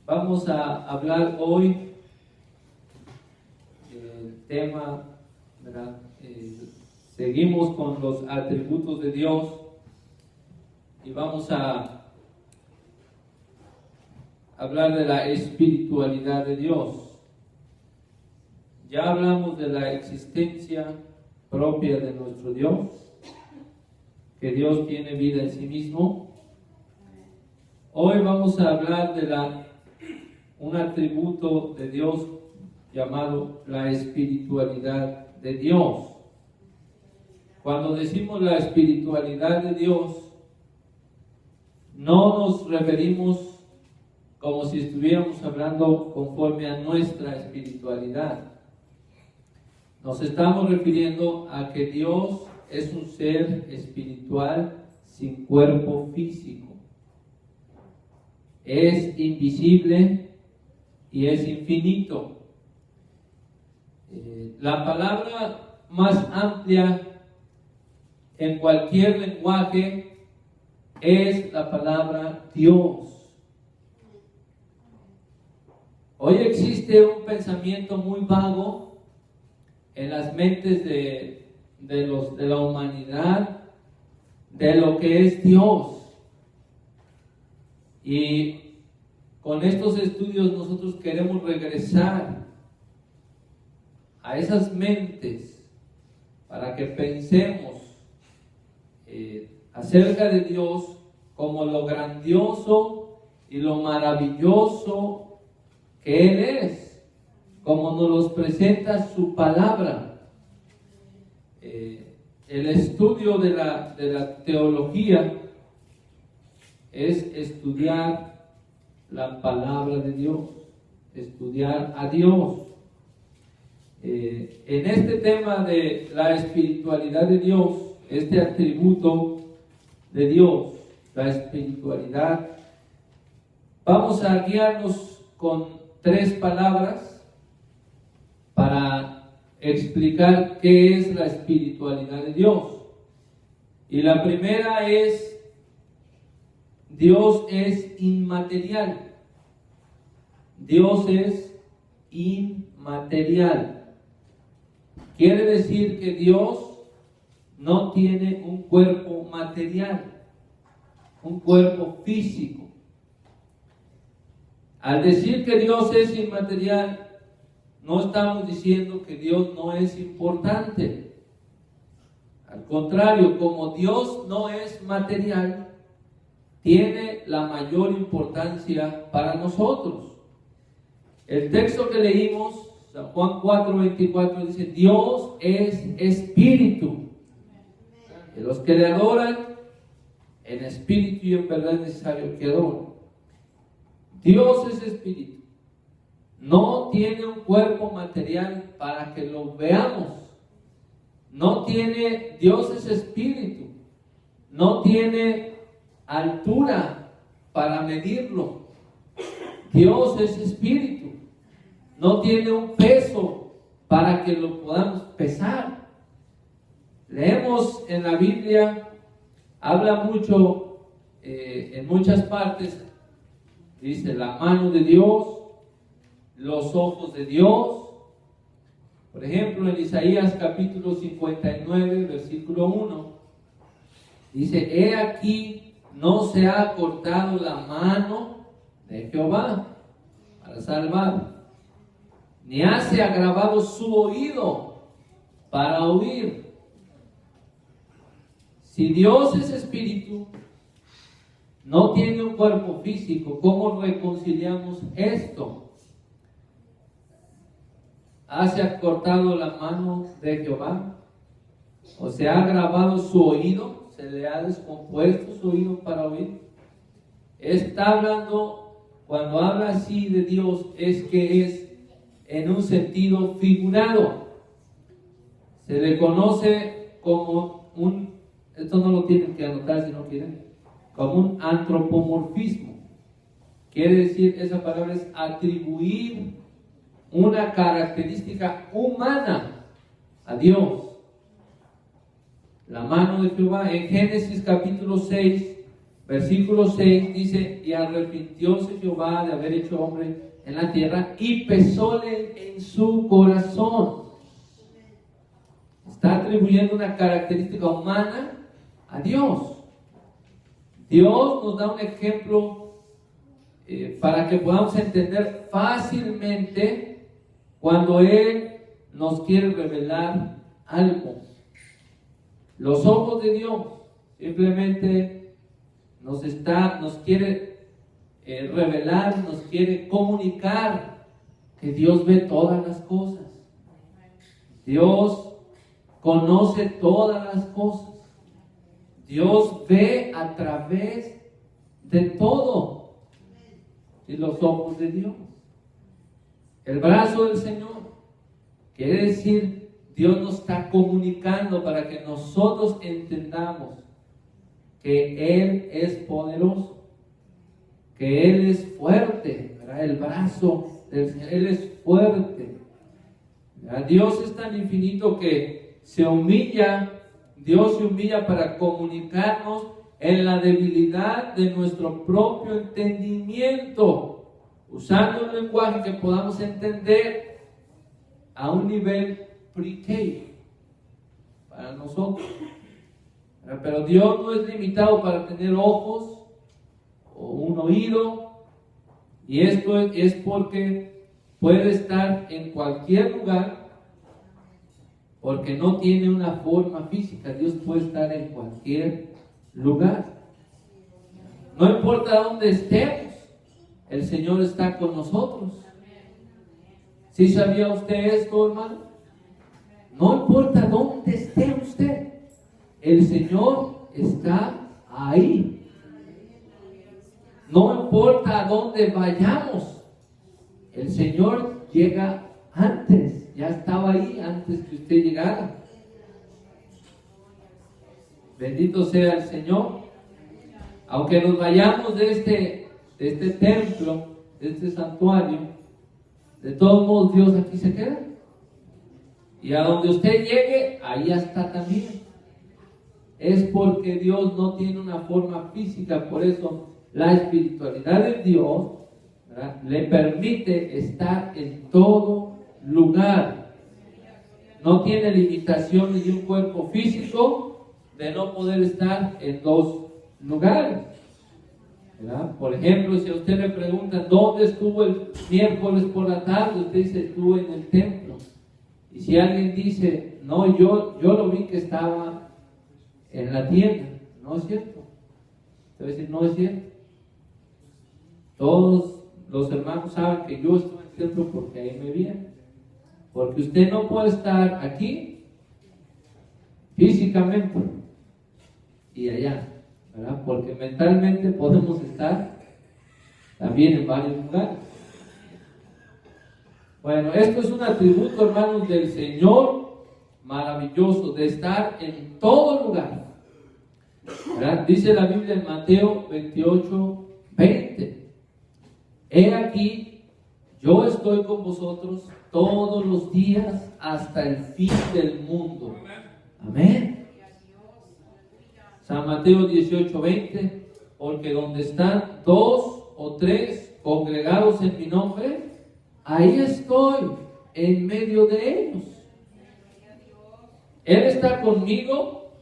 Vamos a hablar hoy del tema, ¿verdad? Seguimos con los atributos de Dios y vamos a hablar de la espiritualidad de Dios. Ya hablamos de la existencia propia de nuestro Dios, que Dios tiene vida en sí mismo. Hoy vamos a hablar de un atributo de Dios llamado la espiritualidad de Dios. Cuando decimos la espiritualidad de Dios, no nos referimos como si estuviéramos hablando conforme a nuestra espiritualidad. Nos estamos refiriendo a que Dios es un ser espiritual sin cuerpo físico. Es invisible y es infinito. La palabra más amplia en cualquier lenguaje es la palabra Dios. Hoy existe un pensamiento muy vago en las mentes de la humanidad de lo que es Dios. Y con estos estudios nosotros queremos regresar a esas mentes para que pensemos acerca de Dios como lo grandioso y lo maravilloso que Él es, como nos los presenta su palabra. El estudio de la teología es estudiar la palabra de Dios, estudiar a Dios. En este tema de la espiritualidad de Dios, este atributo de Dios, la espiritualidad, vamos a guiarnos con 3 palabras para explicar qué es la espiritualidad de Dios. Y la primera es: Dios es inmaterial. Dios es inmaterial. Quiere decir que Dios no tiene un cuerpo material, un cuerpo físico. Al decir que Dios es inmaterial, no estamos diciendo que Dios no es importante. Al contrario, como Dios no es material, tiene la mayor importancia para nosotros. El texto que leímos, San Juan 4:24, dice: Dios es espíritu. Y los que le adoran en espíritu y en verdad es necesario que adoren. Dios es espíritu. No tiene un cuerpo material para que lo veamos. Dios es espíritu. No tiene altura para medirlo. Dios es espíritu. No tiene un peso para que lo podamos pesar. Leemos en la Biblia, habla mucho, en muchas partes, dice la mano de Dios, los ojos de Dios. Por ejemplo, en Isaías capítulo 59, versículo 1, dice: He aquí, no se ha cortado la mano de Jehová para salvar, ni se ha agravado su oído para oír. Si Dios es espíritu, no tiene un cuerpo físico, ¿cómo reconciliamos esto? ¿Se ha cortado la mano de Jehová? ¿O se ha agravado su oído? ¿Se le ha descompuesto su oído para oír? Está hablando, cuando habla así de Dios, es que es en un sentido figurado. Se le conoce como esto no lo tienen que anotar si no quieren, como un antropomorfismo. Quiere decir, esa palabra es atribuir una característica humana a Dios. La mano de Jehová, en Génesis capítulo 6, Versículo 6 dice: y arrepintióse Jehová de haber hecho hombre en la tierra y pesóle en su corazón. Está atribuyendo una característica humana a Dios. Dios nos da un ejemplo para que podamos entender fácilmente cuando Él nos quiere revelar algo. Los ojos de Dios simplemente nos quiere revelar, nos quiere comunicar que Dios ve todas las cosas. Dios conoce todas las cosas. Dios ve a través de todo. Y los ojos de Dios. El brazo del Señor. Quiere decir, Dios nos está comunicando para que nosotros entendamos que Él es poderoso, que Él es fuerte, ¿verdad? El brazo del Señor, Él es fuerte. ¿Verdad? Dios es tan infinito que Dios se humilla para comunicarnos en la debilidad de nuestro propio entendimiento, usando un lenguaje que podamos entender a un nivel pre-K para nosotros. Pero Dios no es limitado para tener ojos o un oído, y esto es porque puede estar en cualquier lugar, porque no tiene una forma física. Dios puede estar en cualquier lugar. No importa dónde estemos, el Señor está con nosotros. ¿Sí sabía usted esto, hermano? No importa dónde esté usted, el Señor está ahí. No importa a dónde vayamos, el Señor llega antes. Ya estaba ahí antes que usted llegara. Bendito sea el Señor. Aunque nos vayamos de este templo, de este santuario, de todos modos Dios aquí se queda. Y a donde usted llegue, ahí está también. Es porque Dios no tiene una forma física. Por eso la espiritualidad de Dios, ¿verdad?, le permite estar en todo lugar. No tiene limitaciones de un cuerpo físico de no poder estar en dos lugares, ¿verdad? Por ejemplo, si a usted le preguntan ¿dónde estuvo el miércoles por la tarde?, usted dice: estuvo en el templo. Y si alguien dice: no, yo lo vi que estaba en la tienda, no es cierto. Usted va a decir: no es cierto. Todos los hermanos saben que yo estuve en el templo porque ahí me vieron. Porque usted no puede estar aquí físicamente y allá, ¿verdad? Porque mentalmente podemos estar también en varios lugares. Bueno, esto es un atributo, hermanos, del Señor maravilloso, de estar en todo lugar, ¿verdad? Dice la Biblia en Mateo 28:20: he aquí, yo estoy con vosotros todos los días hasta el fin del mundo. Amén. San Mateo 18:20: porque donde están 2 o 3 congregados en mi nombre, ahí estoy en medio de ellos. Él está conmigo,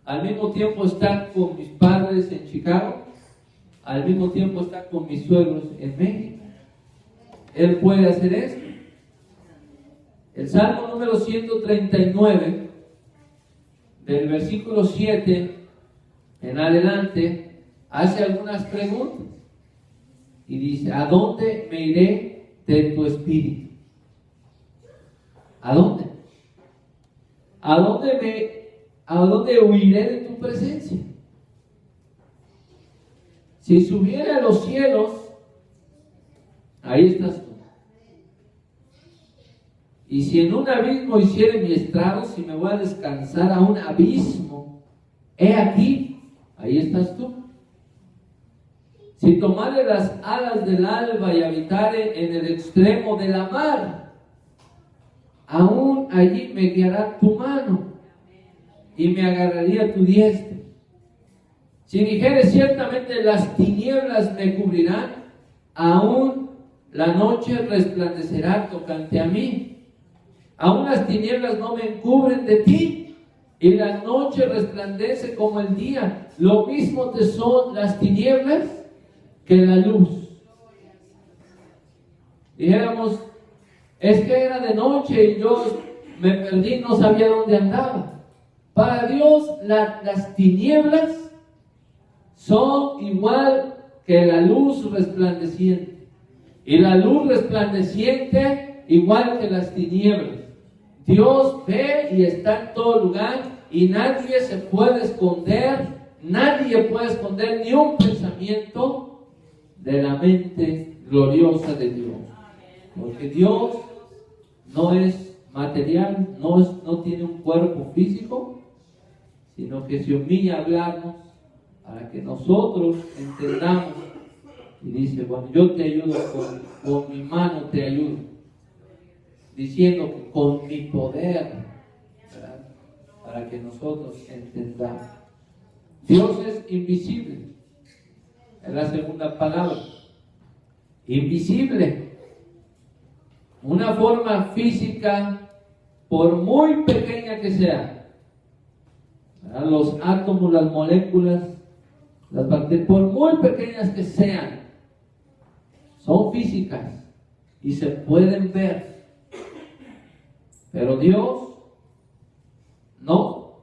al mismo tiempo está con mis padres en Chicago, al mismo tiempo está con mis suegros en México. Él puede hacer esto. El Salmo número 139, del versículo 7 en adelante, hace algunas preguntas y dice: ¿a dónde me iré de tu espíritu? ¿A dónde? ¿A dónde huiré de tu presencia? Si subiera a los cielos, ahí estás tú. Y si en un abismo hiciere mi estrado, si me voy a descansar a un abismo, he aquí, ahí estás tú. Si tomare las alas del alba y habitare en el extremo de la mar, aún allí me guiará tu mano y me agarraría tu diestra. Si dijere ciertamente las tinieblas me cubrirán, aún la noche resplandecerá tocante a mí. Aún las tinieblas no me encubren de ti, y la noche resplandece como el día. Lo mismo te son las tinieblas que la luz. Dijéramos, es que era de noche y yo me perdí, no sabía dónde andaba. Para Dios las tinieblas son igual que la luz resplandeciente. Y la luz resplandeciente igual que las tinieblas. Dios ve y está en todo lugar y nadie se puede esconder, nadie puede esconder ni un pensamiento de la mente gloriosa de Dios. Porque Dios no es material, no tiene un cuerpo físico, sino que se humilla a hablarnos para que nosotros entendamos. Y dice, bueno, yo te ayudo con mi mano, te ayudo. Diciendo que con mi poder, ¿verdad? Para que nosotros entendamos. Dios es invisible. Es la segunda palabra. Invisible. Una forma física, por muy pequeña que sea, ¿verdad? Los átomos, las moléculas, las bacterias, por muy pequeñas que sean, son físicas y se pueden ver. Pero Dios no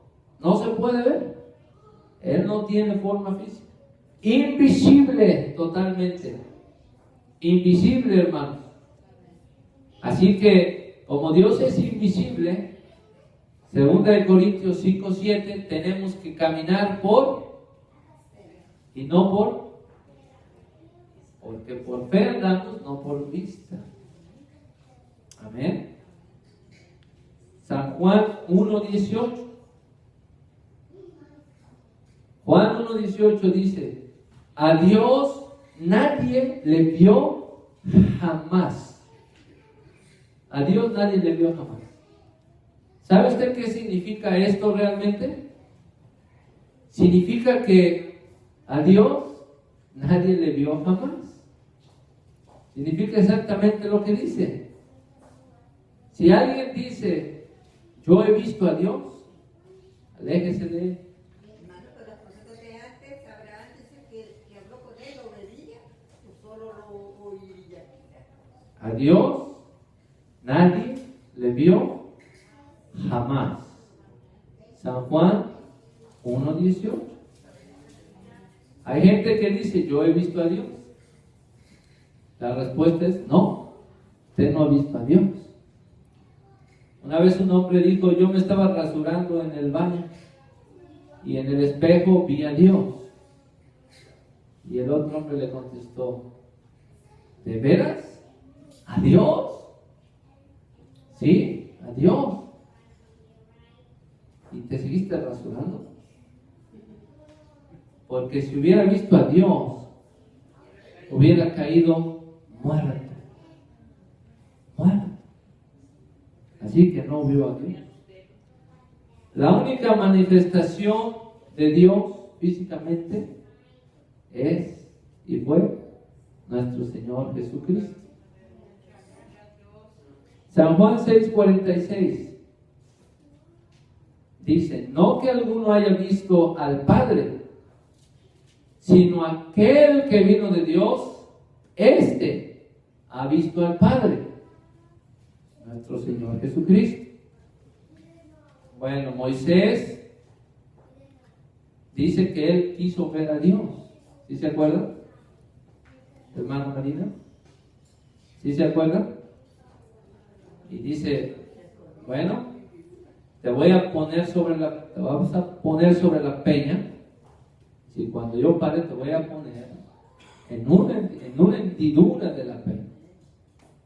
se puede ver. Él no tiene forma física. Invisible totalmente. Invisible, hermanos. Así que, como Dios es invisible, 2 Corintios 5:7, tenemos que caminar por y no porque por fe andamos, no por vista. Amén. San Juan 1:18. Juan 1:18 dice: a Dios nadie le vio jamás. A Dios nadie le vio jamás. ¿Sabe usted qué significa esto realmente? Significa que a Dios nadie le vio jamás. Significa exactamente lo que dice. Si alguien dice, yo he visto a Dios, aléjese de él. Hermano, pero las cosas de antes, Abraham dice que habló con él, lo vería, o solo lo oiría. A Dios nadie le vio jamás. San Juan 1:18. Hay gente que dice, yo he visto a Dios. La respuesta es, no, usted no ha visto a Dios. Una vez un hombre dijo, yo me estaba rasurando en el baño y en el espejo vi a Dios. Y el otro hombre le contestó, ¿de veras? ¿A Dios? Sí, a Dios. ¿Y te seguiste rasurando? Porque si hubiera visto a Dios, hubiera caído muerto. Así que no vio a Dios. La única manifestación de Dios físicamente es y fue nuestro Señor Jesucristo. San Juan 6:46 dice, no que alguno haya visto al Padre, sino aquel que vino de Dios, este ha visto al Padre, nuestro Señor Jesucristo. Bueno, Moisés dice que él quiso ver a Dios. ¿Sí se acuerdan? Hermano Marina, ¿sí se acuerdan? Y dice, bueno, te vamos a poner sobre la peña. Si cuando yo pare te voy a poner en una hendidura de la peña.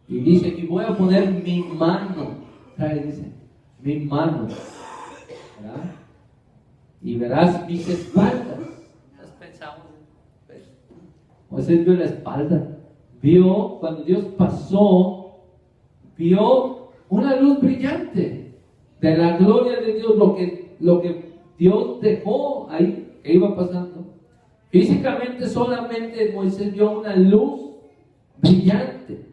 Y dice, y voy a poner mi mano. Dice, mi mano. ¿Verdad? Y verás mis espaldas. ¿Has pensado? Moisés vio la espalda. Vio, cuando Dios pasó, vio una luz brillante de la gloria de Dios, lo que Dios dejó ahí, que iba pasando. Físicamente solamente Moisés vio una luz brillante,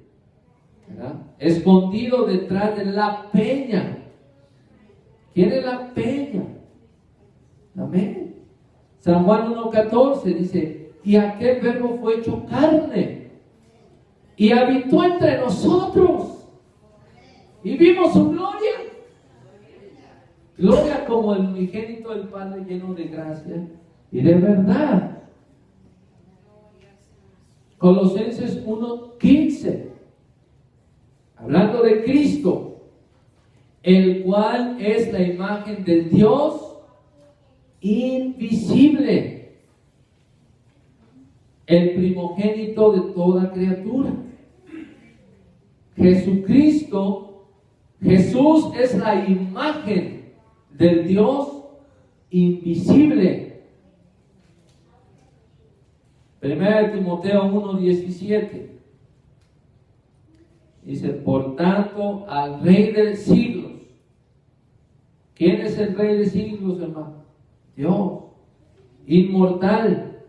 ¿verdad? Escondido detrás de la peña. ¿Quién es la peña? Amén. San Juan 1:14 dice: y aquel verbo fue hecho carne y habitó entre nosotros y vimos su gloria. Gloria como el unigénito del Padre, lleno de gracia y de verdad. Colosenses 1:15, hablando de Cristo, el cual es la imagen del Dios invisible, el primogénito de toda criatura. Jesucristo, Jesús es la imagen del Dios invisible. 1 Timoteo 1:17 dice: por tanto, al Rey de siglos. ¿Quién es el Rey de siglos, hermano? Dios, inmortal,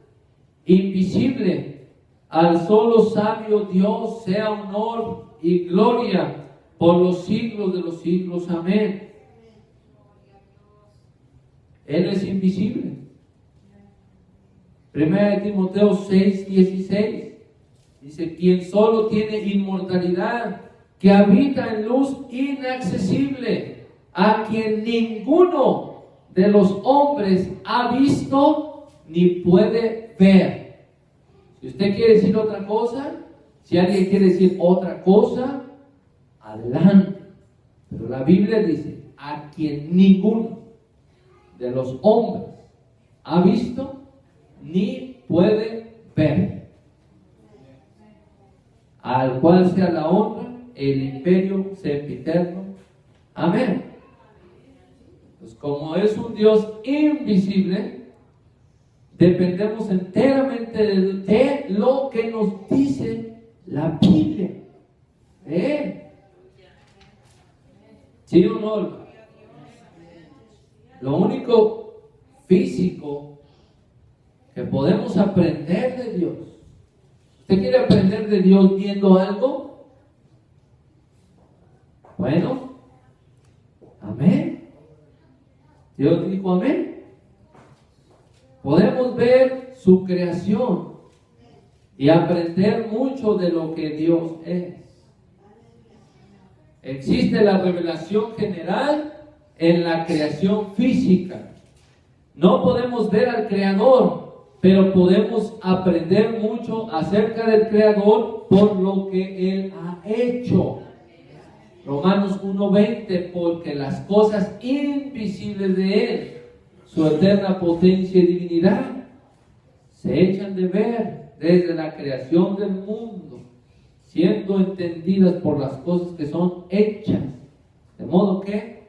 invisible, al solo sabio Dios sea honor y gloria por los siglos de los siglos. Amén. Él es invisible. 1 Timoteo 6:16 dice: quien solo tiene inmortalidad, que habita en luz inaccesible, a quien ninguno de los hombres ha visto ni puede ver. Si usted quiere decir otra cosa, si alguien quiere decir otra cosa, adelante. Pero la Biblia dice: a quien ninguno de los hombres ha visto ni puede ver, al cual sea la honra, el imperio sempiterno. Amén. Pues como es un Dios invisible, dependemos enteramente de lo que nos dice la Biblia, de Él. ¿Sí o no, hermano? Lo único físico que podemos aprender de Dios. ¿Usted quiere aprender de Dios viendo algo? Bueno, amén. Dios dijo amén. Podemos ver su creación y aprender mucho de lo que Dios es. Existe la revelación general en la creación física. No podemos ver al Creador, pero podemos aprender mucho acerca del Creador por lo que Él ha hecho. Romanos 1:20, porque las cosas invisibles de Él, su eterna potencia y divinidad, se echan de ver desde la creación del mundo, siendo entendidas por las cosas que son hechas, de modo que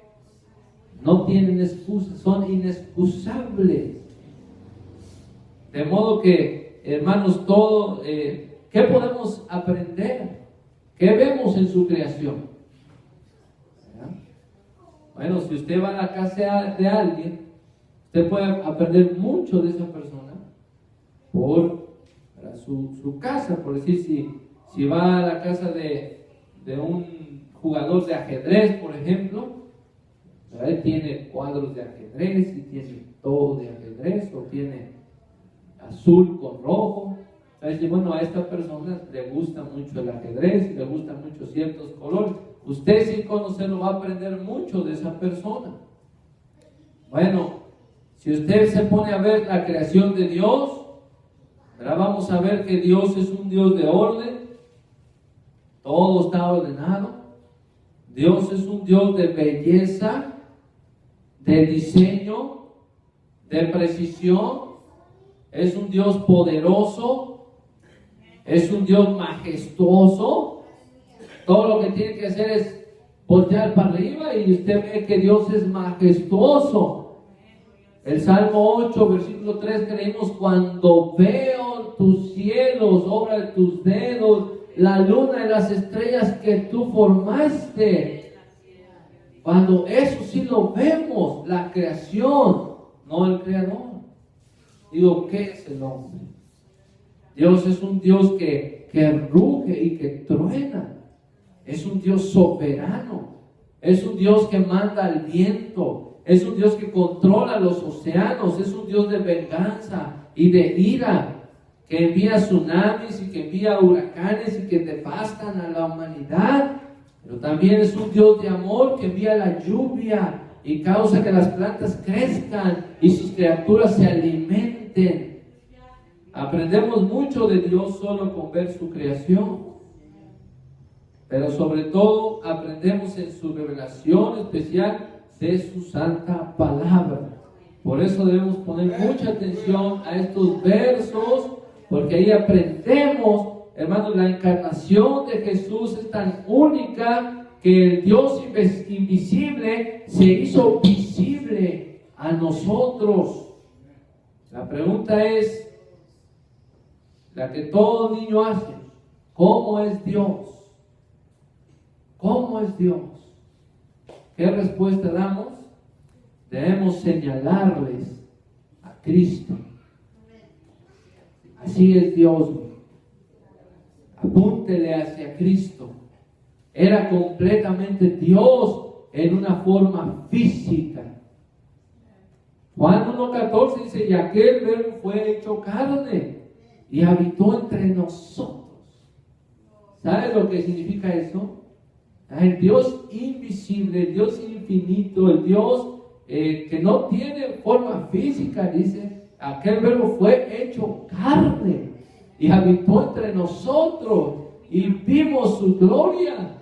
no tienen excusa, son inexcusables. De modo que, hermanos, todo, ¿qué podemos aprender? ¿Qué vemos en su creación? ¿Verdad? Bueno, si usted va a la casa de alguien, usted puede aprender mucho de esa persona por su casa. Por decir, si va a la casa de un jugador de ajedrez, por ejemplo, ¿verdad? Tiene cuadros de ajedrez y tiene todo de ajedrez, o tiene azul con rojo. Entonces, bueno, a esta persona le gusta mucho el ajedrez, le gustan mucho ciertos colores. Usted, sin conocerlo, va a aprender mucho de esa persona. Bueno, si usted se pone a ver la creación de Dios, ¿verdad? Vamos a ver que Dios es un Dios de orden. Todo está ordenado. Dios es un Dios de belleza, de diseño, de precisión. Es un Dios poderoso, es un Dios majestuoso. Todo lo que tiene que hacer es voltear para arriba y usted ve que Dios es majestuoso. El Salmo 8, versículo 3, creímos: cuando veo tus cielos, obra de tus dedos, la luna y las estrellas que tú formaste. Cuando eso sí lo vemos, la creación, no el Creador. Digo, ¿qué es el hombre? Dios es un Dios que ruge y que truena. Es un Dios soberano. Es un Dios que manda al viento. Es un Dios que controla los océanos. Es un Dios de venganza y de ira, que envía tsunamis y que envía huracanes y que devastan a la humanidad. Pero también es un Dios de amor que envía la lluvia y causa que las plantas crezcan y sus criaturas se alimenten. Aprendemos mucho de Dios solo con ver su creación, pero sobre todo aprendemos en su revelación especial de su santa palabra. Por eso debemos poner mucha atención a estos versos, porque ahí aprendemos, hermanos, la encarnación de Jesús es tan única que el Dios invisible se hizo visible a nosotros. La pregunta es la que todo niño hace: ¿cómo es Dios? ¿Cómo es Dios? ¿Qué respuesta damos? Debemos señalarles a Cristo. Así es Dios. Apúntele hacia Cristo. Era completamente Dios en una forma física. Juan 1:14 dice: y aquel verbo fue hecho carne y habitó entre nosotros. ¿Sabes lo que significa eso? El Dios invisible, el Dios infinito, el Dios que no tiene forma física, dice, aquel verbo fue hecho carne y habitó entre nosotros y vimos su gloria.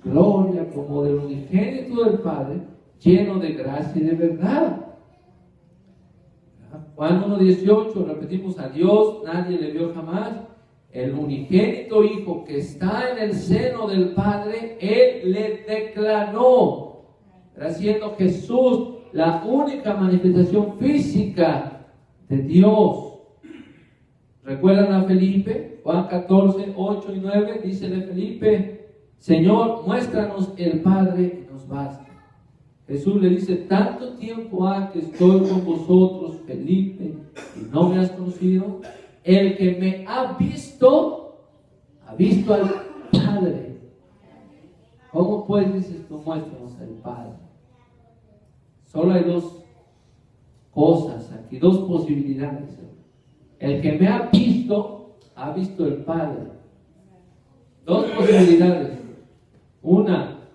Gloria como del unigénito del Padre, lleno de gracia y de verdad. Juan 1:18, repetimos: a Dios nadie le vio jamás. El unigénito Hijo que está en el seno del Padre, Él le declaró, siendo Jesús la única manifestación física de Dios. ¿Recuerdan a Felipe? Juan 14:8 y 9, dice de Felipe: Señor, muéstranos el Padre y nos basta. Jesús le dice: tanto tiempo ha que estoy con vosotros, Felipe, y no me has conocido. El que me ha visto al Padre. ¿Cómo pues dices tú, muéstranos al Padre? Solo hay dos cosas aquí, dos posibilidades. El que me ha visto el Padre. Dos posibilidades. Una: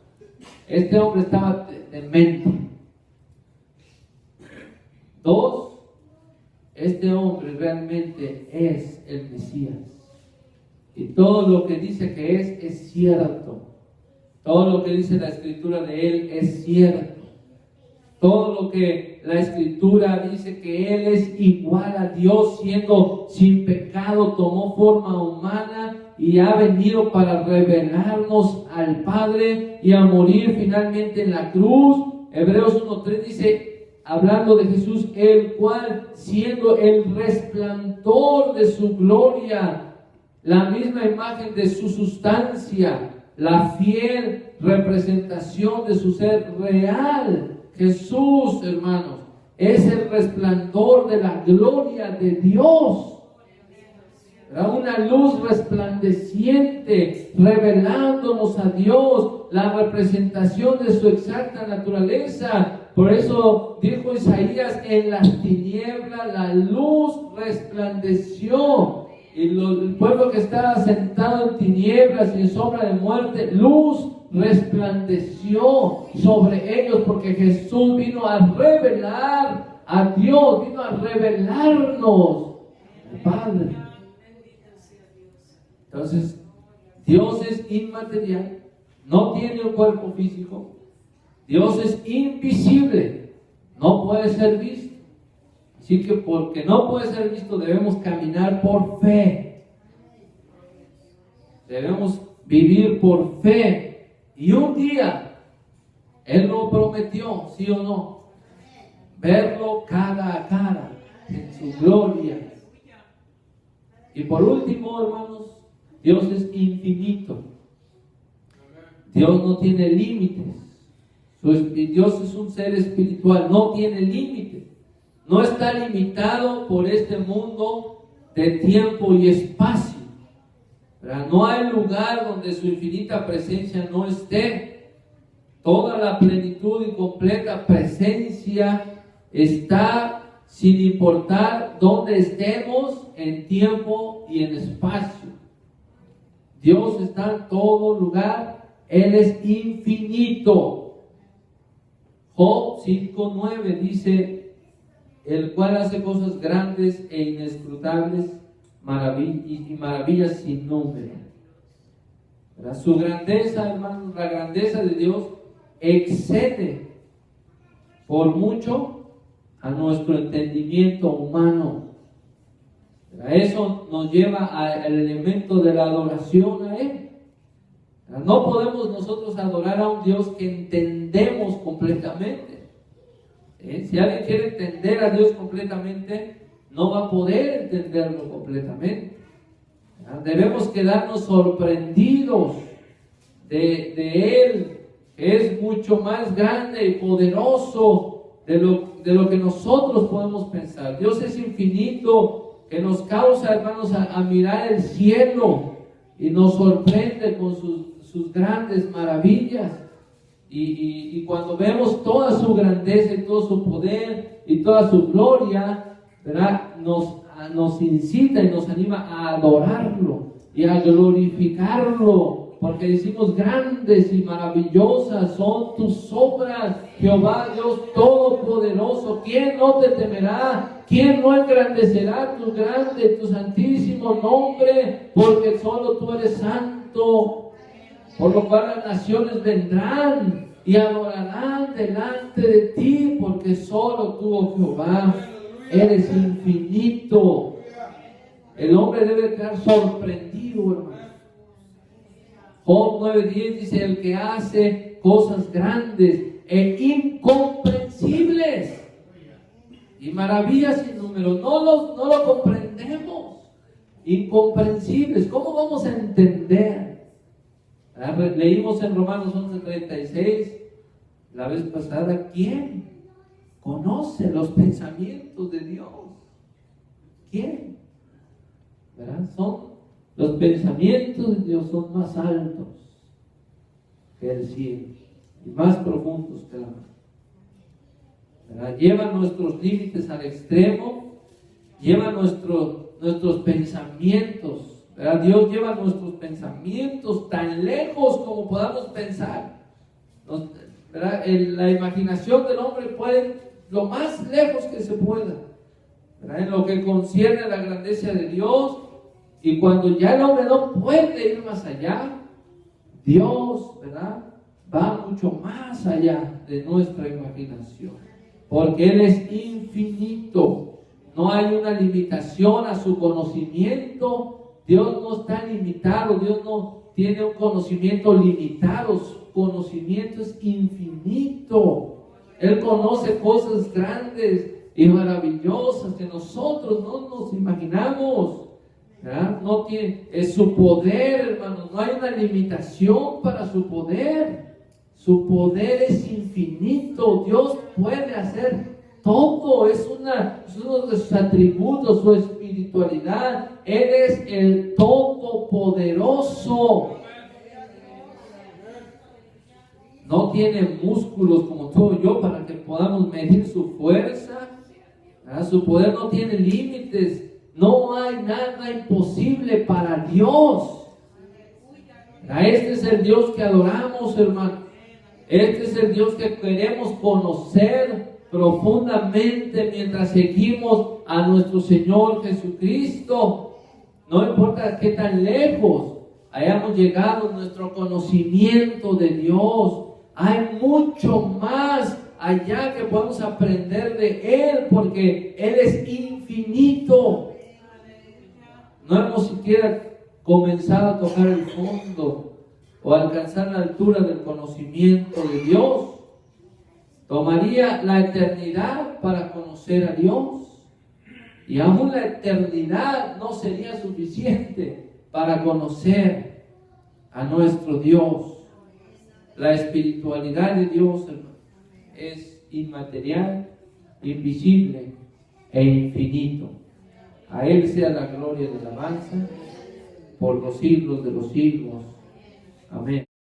este hombre estaba demente. Dos: este hombre realmente es el Mesías. Y todo lo que dice que es cierto. Todo lo que dice la Escritura de él es cierto. Todo lo que la Escritura dice que él es igual a Dios, siendo sin pecado, tomó forma humana y ha venido para revelarnos al Padre y a morir finalmente en la cruz. Hebreos 1:3 dice, hablando de Jesús, el cual, siendo el resplandor de su gloria, la misma imagen de su sustancia, la fiel representación de su ser real. Jesús, hermanos, es el resplandor de la gloria de Dios. Una luz resplandeciente, revelándonos a Dios, la representación de su exacta naturaleza. Por eso dijo Isaías: en las tinieblas la luz resplandeció. Y el pueblo que estaba sentado en tinieblas y en sombra de muerte, luz resplandeció sobre ellos, porque Jesús vino a revelar a Dios, vino a revelarnos al Padre. Entonces, Dios es inmaterial, no tiene un cuerpo físico. Dios es invisible, no puede ser visto. Así que porque no puede ser visto, debemos caminar por fe. Debemos vivir por fe. Y un día, Él lo prometió, ¿sí o no? Verlo cara a cara, en su gloria. Y por último, hermanos, Dios es infinito. Dios no tiene límites. Dios es un ser espiritual, no tiene límites. no está limitado por este mundo de tiempo y espacio. ¿Verdad? No hay lugar donde su infinita presencia no esté. Toda la plenitud y completa presencia está sin importar dónde estemos en tiempo y en espacio. Dios está en todo lugar. Él es infinito. Job 5:9 dice: el cual hace cosas grandes e inescrutables y maravillas sin número. ¿Verdad? Su grandeza, hermanos, la grandeza de Dios excede por mucho a nuestro entendimiento humano. ¿Verdad? Eso nos lleva al elemento de la adoración a Él. ¿Verdad? No podemos nosotros adorar a un Dios que entendemos completamente. Si alguien quiere entender a Dios completamente, no va a poder entenderlo completamente. Debemos quedarnos sorprendidos de Él, que es mucho más grande y poderoso de lo que nosotros podemos pensar. Dios es infinito, que nos causa, hermanos, a mirar el cielo y nos sorprende con sus grandes maravillas. Y cuando vemos toda su grandeza y todo su poder y toda su gloria, ¿verdad? Nos incita y nos anima a adorarlo y a glorificarlo, porque decimos: grandes y maravillosas son tus obras, Jehová Dios Todopoderoso. ¿Quién no te temerá? ¿Quién no engrandecerá tu grande, tu santísimo nombre? Porque solo tú eres santo, por lo cual las naciones vendrán y adorarán delante de ti, porque solo tú, oh Jehová, eres infinito. El hombre debe quedar sorprendido, hermano. Job 9:10 dice: el que hace cosas grandes e incomprensibles y maravillas sin número. No lo comprendemos. Incomprensibles. ¿Cómo vamos a entender? Leímos en Romanos 11:36 la vez pasada: ¿quién conoce los pensamientos de Dios? ¿Quién? ¿Verdad? Los pensamientos de Dios son más altos que el cielo y más profundos que la mar. ¿Verdad? Llevan nuestros límites al extremo, llevan nuestros pensamientos. ¿Verdad? Dios lleva nuestros pensamientos tan lejos como podamos pensar. ¿Verdad? La imaginación del hombre puede lo más lejos que se pueda, ¿verdad? En lo que concierne a la grandeza de Dios. Y cuando ya el hombre no puede ir más allá, Dios, ¿verdad?, va mucho más allá de nuestra imaginación, porque Él es infinito. No hay una limitación a su conocimiento. Dios no está limitado. Dios no tiene un conocimiento limitado. Su conocimiento es infinito. Él conoce cosas grandes y maravillosas que nosotros no nos imaginamos. ¿Verdad? No tiene, es su poder, hermanos. No hay una limitación para su poder. Su poder es infinito. Dios puede hacer todo. Es uno de sus atributos, su espiritualidad. Él es el Todopoderoso. No tiene músculos como tú y yo para que podamos medir su fuerza. ¿Verdad? Su poder no tiene límites. No hay nada imposible para Dios. Este es el Dios que adoramos, hermano. Este es el Dios que queremos conocer profundamente mientras seguimos a nuestro Señor Jesucristo. No importa qué tan lejos hayamos llegado en nuestro conocimiento de Dios, hay mucho más allá que podemos aprender de Él, porque Él es infinito. No hemos siquiera comenzado a tocar el fondo o a alcanzar la altura del conocimiento de Dios. Tomaría la eternidad para conocer a Dios, y aún la eternidad no sería suficiente para conocer a nuestro Dios. La espiritualidad de Dios, hermano, es inmaterial, invisible e infinito. A Él sea la gloria y la alabanza por los siglos de los siglos.